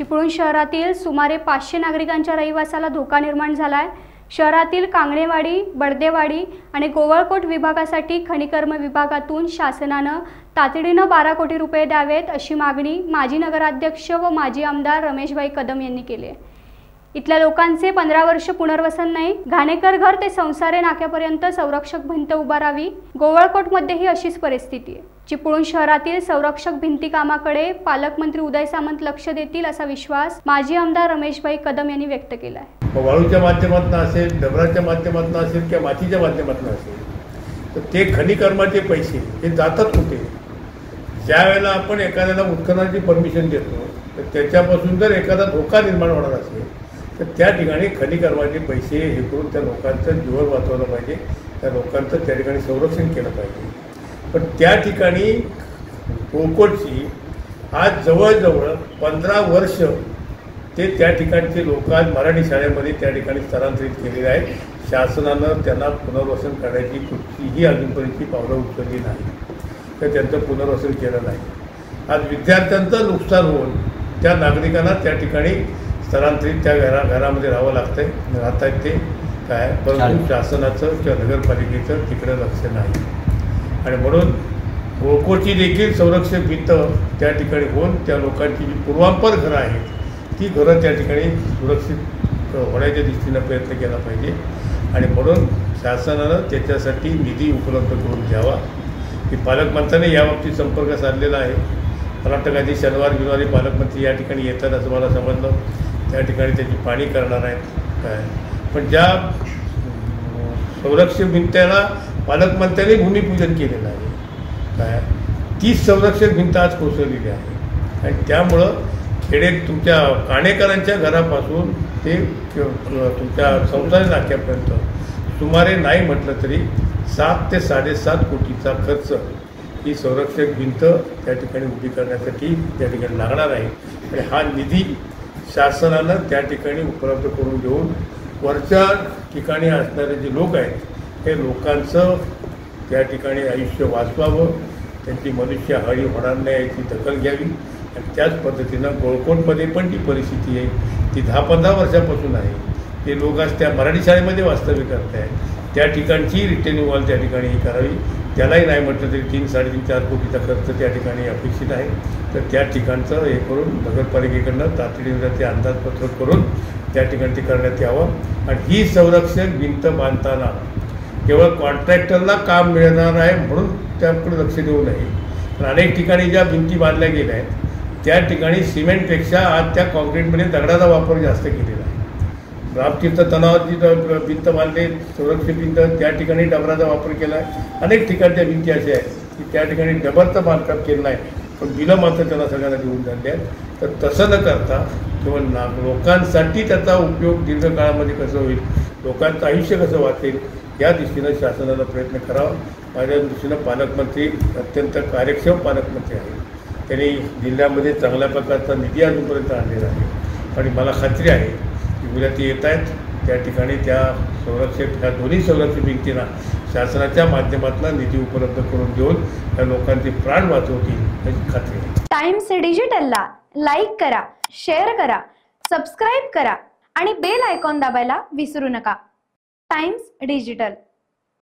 चिपळूण शहरातील सुमारे 500 नागरिकांच्या रहिवासाला धोका निर्माण झाला आहे। शहरातील कांगणेवाडी, बडदेवाडी आणि गोवळकोट विभागासाठी खनिकर्म विभागातून शासनाने तातडीने 12 कोटी रुपये द्यावेत अशी मागणी माजी नगराध्यक्ष व माजी आमदार रमेशभाई कदम यांनी केली आहे। इथल्या लोकांचे 15 वर्ष पुनर्वसन नाही। घाणेकर घर ते संसारे नाक्यापर्यंत संरक्षक भिंत उभारावी। गोवळकोटमध्येही अशीच परिस्थिती आहे। चिपळूण शहरातील संरक्षक भिंती कामाकडे पालकमंत्री उदय सामंत लक्ष देतील असा विश्वास माजी आमदार रमेशभाई कदम यांनी व्यक्त केला आहे। वाळूच्या माध्यमातून असेल, डबराच्या माध्यमातून असेल किंवा मातीच्या माध्यमातून असेल तर ते खनिकर्माचे पैसे हे जातात कुठे? ज्या वेळेला आपण एखाद्याला उत्खननाची परमिशन देतो तर त्याच्यापासून जर एखादा धोका निर्माण होणार असेल तर त्या ठिकाणी खनिकर्माचे पैसे हे करून त्या लोकांचं जीवन वाचवलं पाहिजे, त्या लोकांचं त्या ठिकाणी संरक्षण केलं पाहिजे। पण त्या ठिकाणी गोवळकोटची आज जवळजवळ 15 वर्ष ते त्या ठिकाणचे लोक आज मराठी शाळेमध्ये त्या ठिकाणी स्थलांतरित केलेले आहेत। शासनानं त्यांना पुनर्वसन करण्याची कुठलीही अजूनपर्यंतची पावलं उचलली नाही, तर त्यांचं पुनर्वसन केलं नाही। आज विद्यार्थ्यांचं नुकसान होऊन त्या नागरिकांना त्या ठिकाणी स्थलांतरित त्या घरामध्ये राहावं लागतंय, राहतात ते काय, परंतु शासनाचं किंवा नगरपालिकेचं तिकडे लक्ष नाही। आणि म्हणून गोवळकोटची देखील संरक्षक भिंत त्या ठिकाणी होऊन त्या लोकांची जी पूर्वांपर घरं आहेत ती घरं त्या ठिकाणी सुरक्षित होण्याच्या दृष्टीनं प्रयत्न केला पाहिजे। आणि म्हणून शासनानं त्याच्यासाठी निधी उपलब्ध करून द्यावा। की पालकमंत्र्यांनी याबाबतीत संपर्क साधलेला आहे। मला वाटतं काही शनिवारी पालकमंत्री या ठिकाणी येतात असं मला समजलं, त्या ठिकाणी त्याची पाहणी करणार आहेत काय। पण ज्या संरक्षक भिंतीला पालकमंत्र्यांनी भूमिपूजन केलेलं आहे काय, तीच संरक्षक भिंत आज कोसळलेली आहे। आणि त्यामुळं खेडे तुमच्या काणेकरांच्या घरापासून ते तुमच्या संसारी नाक्यापर्यंत सुमारे नाही म्हटलं तरी 7 ते 7.5 कोटीचा खर्च ही संरक्षक भिंत त्या ठिकाणी उभी करण्यासाठी त्या ठिकाणी लागणार आहे। आणि हा निधी शासनानं त्या ठिकाणी उपलब्ध करून देऊन वरच्या ठिकाणी असणारे जे लोक आहेत हे लोकांचं त्या ठिकाणी आयुष्य वाचवावं, त्यांची मनुष्यहानी होणार नाही याची दखल घ्यावी। आणि त्याच पद्धतीनं गोवळकोटमध्ये पण जी परिस्थिती आहे ती 10-15 वर्षापासून आहे। ते लोक आज त्या मराठी शाळेमध्ये वास्तव्य करत आहेत, त्या ठिकाणची रिटेनिंग वॉल त्या ठिकाणी ही करावी। त्यालाही नाही म्हटलं तरी 3-3.5-4 कोटीचा खर्च त्या ठिकाणी अपेक्षित आहे। तर त्या ठिकाणचं हे करून नगरपालिकेकडनं तातडीनं ते अंदाजपत्रक करून त्या ठिकाणी ते करण्यात यावं। आणि ही संरक्षक भिंत बांधताना केवळ कॉन्ट्रॅक्टरला काम मिळणार आहे म्हणून त्याकडे लक्ष देऊ नये। पण अनेक ठिकाणी ज्या भिंती बांधल्या गेल्या आहेत त्या ठिकाणी सिमेंटपेक्षा आज त्या कॉन्क्रीटमध्ये दगडाचा वापर जास्त केलेला आहे। रामतीर्थ तणावाची भिंत बांधली संरक्षक भिंत, त्या ठिकाणी डबराचा वापर केला आहे। अनेक ठिकाणच्या भिंती अशा आहेत की त्या ठिकाणी डबरचं बांधकाम केलं आहे, पण बिलं मात्र त्यांना सगळ्यांना देऊन झाले आहेत। तर तसं न करता केवळ लोकांसाठी त्याचा उपयोग दीर्घकाळामध्ये कसं होईल, लोकांचं आयुष्य कसं वाचेल या दृष्टीनं शासनाला प्रयत्न करावा। माझ्या दृष्टीनं पालकमंत्री अत्यंत कार्यक्षम पालकमंत्री आहेत, त्यांनी जिल्ह्यामध्ये चांगल्या प्रकारचा निधी अजूनपर्यंत आणलेला आहे। आणि मला खात्री आहे की उद्या ते येत आहेत त्या ठिकाणी त्या दोन्ही संरक्षक भिंतींना शासनाच्या माध्यमातून निधी उपलब्ध करून देऊन त्या लोकांचे प्राण वाचवतील याची खात्री आहे। टाइम्स डिजिटलला लाईक करा, शेअर करा, सबस्क्राईब करा आणि बेल आयकॉन दाबायला विसरू नका। Times digital.